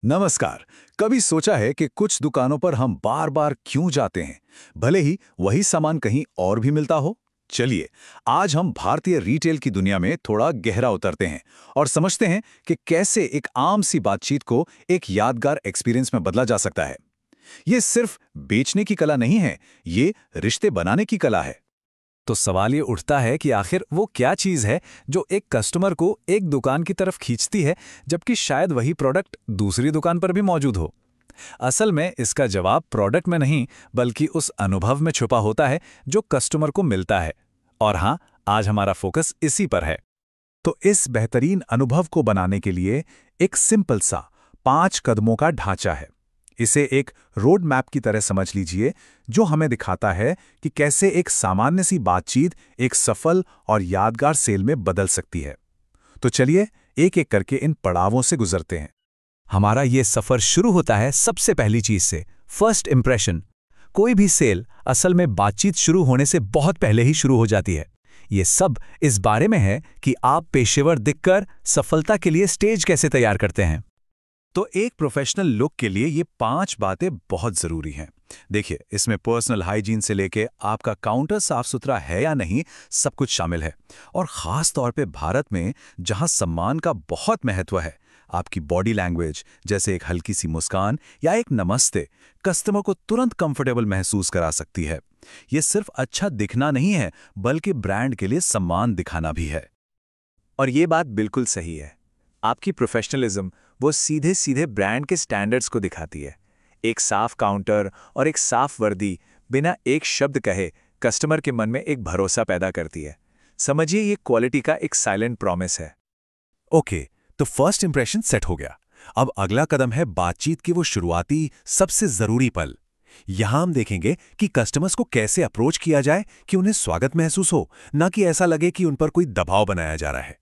नमस्कार। कभी सोचा है कि कुछ दुकानों पर हम बार बार क्यों जाते हैं, भले ही वही सामान कहीं और भी मिलता हो। चलिए, आज हम भारतीय रिटेल की दुनिया में थोड़ा गहरा उतरते हैं और समझते हैं कि कैसे एक आम सी बातचीत को एक यादगार एक्सपीरियंस में बदला जा सकता है। ये सिर्फ बेचने की कला नहीं है, ये रिश्ते बनाने की कला है। तो सवाल ये उठता है कि आखिर वो क्या चीज़ है जो एक कस्टमर को एक दुकान की तरफ खींचती है, जबकि शायद वही प्रोडक्ट दूसरी दुकान पर भी मौजूद हो। असल में इसका जवाब प्रोडक्ट में नहीं, बल्कि उस अनुभव में छुपा होता है जो कस्टमर को मिलता है। और हाँ, आज हमारा फोकस इसी पर है। तो इस बेहतरीन अनुभव को बनाने के लिए एक सिंपल सा 5 कदमों का ढांचा है। इसे एक रोड मैप की तरह समझ लीजिए, जो हमें दिखाता है कि कैसे एक सामान्य सी बातचीत एक सफल और यादगार सेल में बदल सकती है। तो चलिए एक एक करके इन पड़ावों से गुजरते हैं। हमारा ये सफ़र शुरू होता है सबसे पहली चीज़ से, फर्स्ट इम्प्रेशन। कोई भी सेल असल में बातचीत शुरू होने से बहुत पहले ही शुरू हो जाती है। ये सब इस बारे में है कि आप पेशेवर दिखकर सफलता के लिए स्टेज कैसे तैयार करते हैं। तो एक प्रोफेशनल लुक के लिए ये 5 बातें बहुत ज़रूरी हैं। देखिए, इसमें पर्सनल हाइजीन से लेके आपका काउंटर साफ सुथरा है या नहीं, सब कुछ शामिल है। और ख़ास तौर पे भारत में, जहां सम्मान का बहुत महत्व है, आपकी बॉडी लैंग्वेज, जैसे एक हल्की सी मुस्कान या एक नमस्ते, कस्टमर को तुरंत कंफर्टेबल महसूस करा सकती है। ये सिर्फ अच्छा दिखना नहीं है, बल्कि ब्रांड के लिए सम्मान दिखाना भी है। और ये बात बिल्कुल सही है। आपकी प्रोफेशनलिज्म वो सीधे सीधे ब्रांड के स्टैंडर्ड्स को दिखाती है। एक साफ काउंटर और एक साफ वर्दी बिना एक शब्द कहे कस्टमर के मन में एक भरोसा पैदा करती है। समझिए, ये क्वालिटी का एक साइलेंट प्रॉमिस है। ओके, तो फर्स्ट इंप्रेशन सेट हो गया। अब अगला कदम है बातचीत की वो शुरुआती सबसे जरूरी पल। यहां हम देखेंगे कि कस्टमर्स को कैसे अप्रोच किया जाए कि उन्हें स्वागत महसूस हो, ना कि ऐसा लगे कि उन पर कोई दबाव बनाया जा रहा है।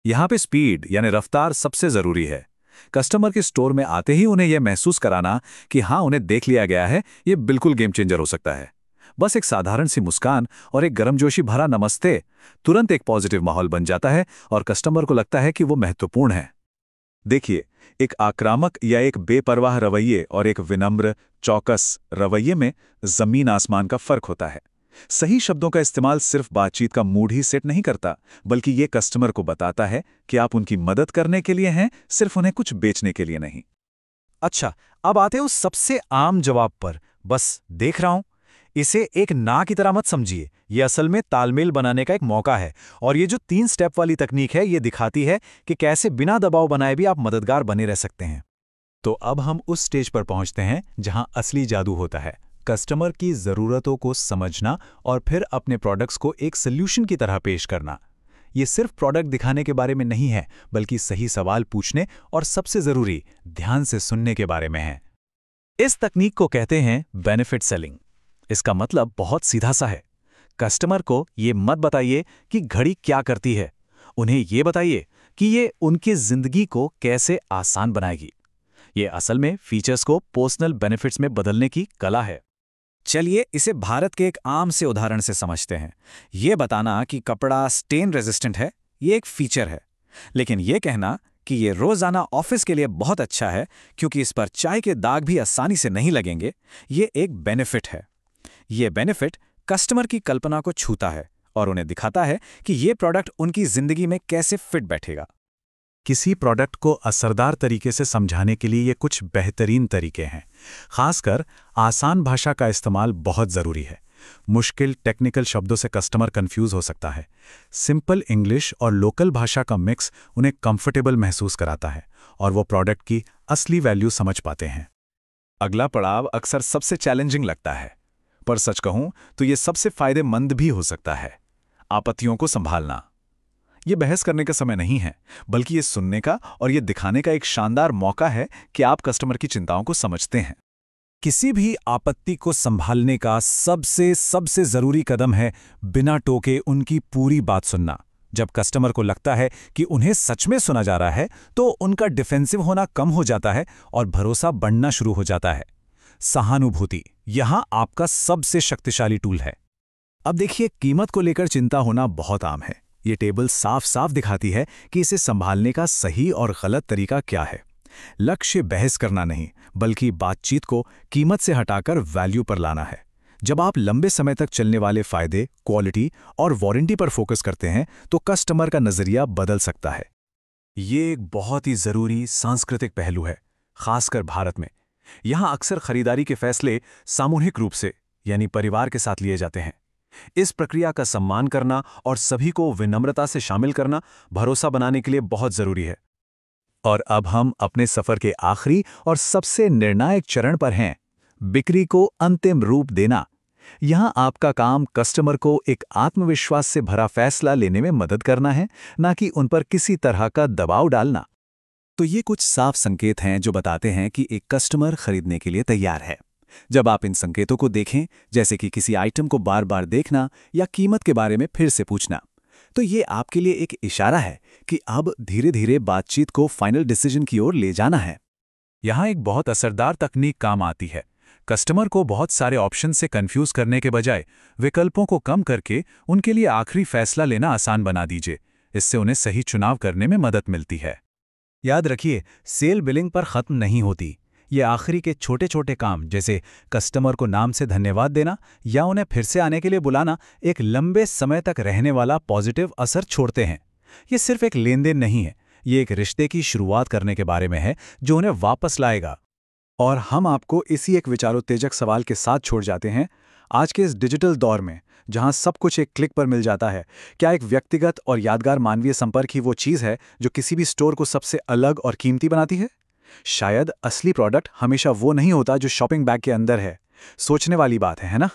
यहां पे स्पीड यानी रफ्तार सबसे जरूरी है। कस्टमर के स्टोर में आते ही उन्हें यह महसूस कराना कि हाँ, उन्हें देख लिया गया है, ये बिल्कुल गेम चेंजर हो सकता है। बस एक साधारण सी मुस्कान और एक गर्मजोशी भरा नमस्ते तुरंत एक पॉजिटिव माहौल बन जाता है और कस्टमर को लगता है कि वो महत्वपूर्ण है। देखिए, एक आक्रामक या एक बेपरवाह रवैये और एक विनम्र, चौकस रवैये में जमीन आसमान का फर्क होता है। सही शब्दों का इस्तेमाल सिर्फ बातचीत का मूड ही सेट नहीं करता, बल्कि ये कस्टमर को बताता है कि आप उनकी मदद करने के लिए हैं, सिर्फ उन्हें कुछ बेचने के लिए नहीं। अच्छा, अब आते हैं उस सबसे आम जवाब पर, बस देख रहा हूं। इसे एक ना की तरह मत समझिए, ये असल में तालमेल बनाने का एक मौका है। और ये जो 3 स्टेप वाली तकनीक है, ये दिखाती है कि कैसे बिना दबाव बनाए भी आप मददगार बने रह सकते हैं। तो अब हम उस स्टेज पर पहुंचते हैं जहां असली जादू होता है, कस्टमर की ज़रूरतों को समझना और फिर अपने प्रोडक्ट्स को एक सल्यूशन की तरह पेश करना। ये सिर्फ प्रोडक्ट दिखाने के बारे में नहीं है, बल्कि सही सवाल पूछने और सबसे ज़रूरी, ध्यान से सुनने के बारे में है। इस तकनीक को कहते हैं बेनिफिट सेलिंग। इसका मतलब बहुत सीधा सा है। कस्टमर को ये मत बताइए कि घड़ी क्या करती है, उन्हें ये बताइए कि ये उनकी जिंदगी को कैसे आसान बनाएगी। ये असल में फीचर्स को पर्सनल बेनिफिट्स में बदलने की कला है। चलिए इसे भारत के एक आम से उदाहरण से समझते हैं। ये बताना कि कपड़ा स्टेन रेजिस्टेंट है, ये एक फीचर है। लेकिन ये कहना कि ये रोजाना ऑफिस के लिए बहुत अच्छा है क्योंकि इस पर चाय के दाग भी आसानी से नहीं लगेंगे, ये एक बेनिफिट है। ये बेनिफिट कस्टमर की कल्पना को छूता है और उन्हें दिखाता है कि ये प्रोडक्ट उनकी जिंदगी में कैसे फिट बैठेगा। किसी प्रोडक्ट को असरदार तरीके से समझाने के लिए ये कुछ बेहतरीन तरीके हैं। खासकर आसान भाषा का इस्तेमाल बहुत ज़रूरी है। मुश्किल टेक्निकल शब्दों से कस्टमर कंफ्यूज हो सकता है। सिंपल इंग्लिश और लोकल भाषा का मिक्स उन्हें कंफर्टेबल महसूस कराता है और वो प्रोडक्ट की असली वैल्यू समझ पाते हैं। अगला पड़ाव अक्सर सबसे चैलेंजिंग लगता है, पर सच कहूं तो ये सबसे फायदेमंद भी हो सकता है। आपत्तियों को संभालना। ये बहस करने का समय नहीं है, बल्कि ये सुनने का और ये दिखाने का एक शानदार मौका है कि आप कस्टमर की चिंताओं को समझते हैं। किसी भी आपत्ति को संभालने का सबसे जरूरी कदम है बिना टोके उनकी पूरी बात सुनना। जब कस्टमर को लगता है कि उन्हें सच में सुना जा रहा है, तो उनका डिफेंसिव होना कम हो जाता है और भरोसा बढ़ना शुरू हो जाता है। सहानुभूति यहां आपका सबसे शक्तिशाली टूल है। अब देखिए, कीमत को लेकर चिंता होना बहुत आम है। ये टेबल साफ साफ दिखाती है कि इसे संभालने का सही और गलत तरीका क्या है। लक्ष्य बहस करना नहीं, बल्कि बातचीत को कीमत से हटाकर वैल्यू पर लाना है। जब आप लंबे समय तक चलने वाले फायदे, क्वालिटी और वारंटी पर फोकस करते हैं तो कस्टमर का नजरिया बदल सकता है। ये एक बहुत ही जरूरी सांस्कृतिक पहलू है, खासकर भारत में। यहाँ अक्सर खरीदारी के फैसले सामूहिक रूप से यानी परिवार के साथ लिए जाते हैं। इस प्रक्रिया का सम्मान करना और सभी को विनम्रता से शामिल करना भरोसा बनाने के लिए बहुत जरूरी है। और अब हम अपने सफर के आखिरी और सबसे निर्णायक चरण पर हैं, बिक्री को अंतिम रूप देना। यहाँ आपका काम कस्टमर को एक आत्मविश्वास से भरा फैसला लेने में मदद करना है, ना कि उन पर किसी तरह का दबाव डालना। तो ये कुछ साफ संकेत हैं जो बताते हैं कि एक कस्टमर खरीदने के लिए तैयार है। जब आप इन संकेतों को देखें, जैसे कि किसी आइटम को बार बार देखना या कीमत के बारे में फिर से पूछना, तो ये आपके लिए एक इशारा है कि अब धीरे धीरे बातचीत को फाइनल डिसीजन की ओर ले जाना है। यहाँ एक बहुत असरदार तकनीक काम आती है। कस्टमर को बहुत सारे ऑप्शन से कंफ्यूज करने के बजाय विकल्पों को कम करके उनके लिए आखिरी फैसला लेना आसान बना दीजिए। इससे उन्हें सही चुनाव करने में मदद मिलती है। याद रखिए, सेल बिलिंग पर खत्म नहीं होती। ये आखिरी के छोटे छोटे काम, जैसे कस्टमर को नाम से धन्यवाद देना या उन्हें फिर से आने के लिए बुलाना, एक लंबे समय तक रहने वाला पॉजिटिव असर छोड़ते हैं। ये सिर्फ एक लेन देन नहीं है, ये एक रिश्ते की शुरुआत करने के बारे में है जो उन्हें वापस लाएगा। और हम आपको इसी एक विचारोत्तेजक सवाल के साथ छोड़ जाते हैं। आज के इस डिजिटल दौर में, जहां सब कुछ एक क्लिक पर मिल जाता है, क्या एक व्यक्तिगत और यादगार मानवीय संपर्क ही वो चीज़ है जो किसी भी स्टोर को सबसे अलग और कीमती बनाती है? शायद असली प्रोडक्ट हमेशा वो नहीं होता जो शॉपिंग बैग के अंदर है। सोचने वाली बात है ना?